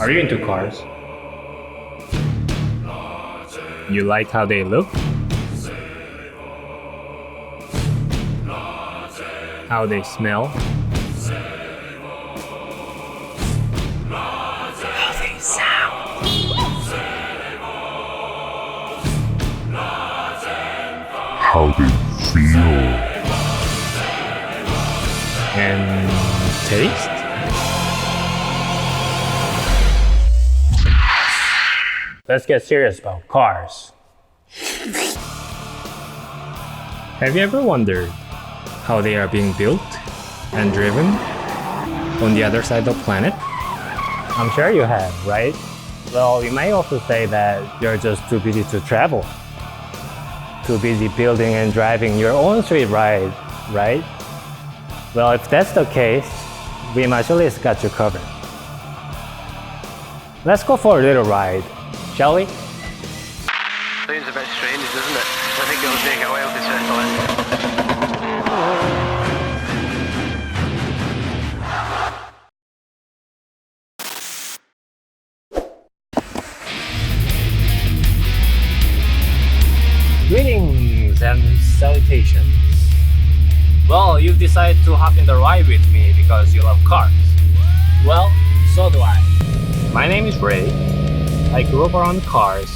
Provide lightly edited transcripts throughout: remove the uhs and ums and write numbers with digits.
Are you into cars? You like how they look? How they smell? How they sound? How they feel. And taste? Let's get serious about cars. Have you ever wondered how they are being built and driven on the other side of the planet? I'm sure you have, right? Well, you may also say that you're just too busy to travel. Too busy building and driving your own street ride, right? Well, if that's the case, we MASILIST got you covered. Let's go for a little ride, shall we? Seems a bit strange, doesn't it? I think it'll take a while to settle in. Greetings and salutations. Well, you've decided to hop in the ride with me because you love cars. Well, so do I. My name is Ray. I grew up around cars,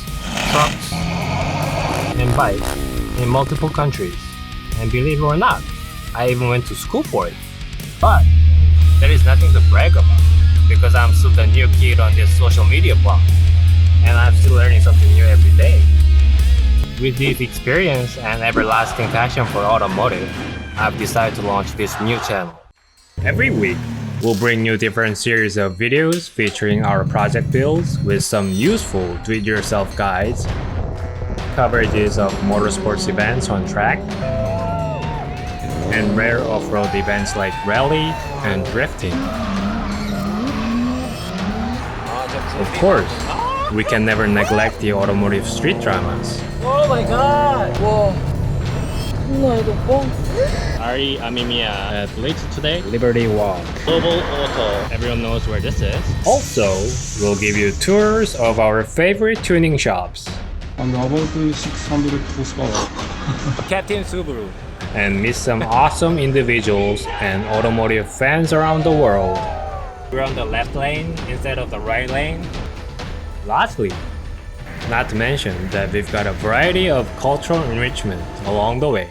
trucks, and bikes in multiple countries. And believe it or not, I even went to school for it. But there is nothing to brag about because I'm still the new kid on this social media block. And I'm still learning something new every day. With this experience and everlasting passion for automotive, I've decided to launch this new channel. Every week, we'll bring you different series of videos featuring our project builds with some useful do-it-yourself guides, coverages of motorsports events on track, and rare off-road events like rally and drifting. Of course, we can never neglect the automotive street dramas. Oh my god! 와, 존나 이거 뻥. Ari Amimiya late today, Liberty Walk. Global Auto. Everyone knows where this is. Also, we'll give you tours of our favorite tuning shops. And about 600 horsepower. Captain Subaru. And meet some awesome individuals and automotive fans around the world. We're on the left lane instead of the right lane. Lastly, not to mention that we've got a variety of cultural enrichment along the way.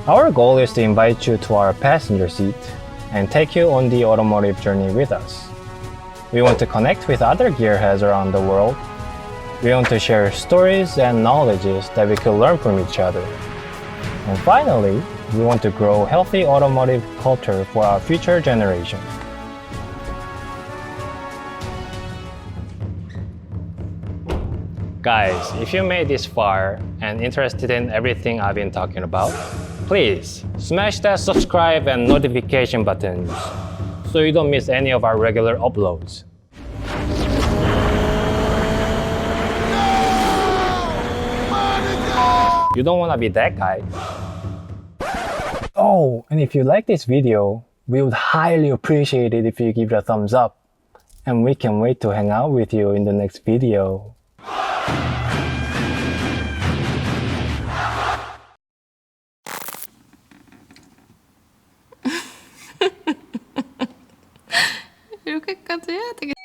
Our goal is to invite you to our passenger seat and take you on the automotive journey with us. We want to connect with other gearheads around the world. We want to share stories and knowledges that we could learn from each other. And finally, we want to grow healthy automotive culture for our future generation. Guys, if you made this far and interested in everything I've been talking about, please smash that subscribe and notification buttons so you don't miss any of our regular uploads. You don't want to be that guy. Oh, and if you like this video, we would highly appreciate it if you give it a thumbs up. And we can wait to hang out with you in the next video. 이렇게까지 해야 되겠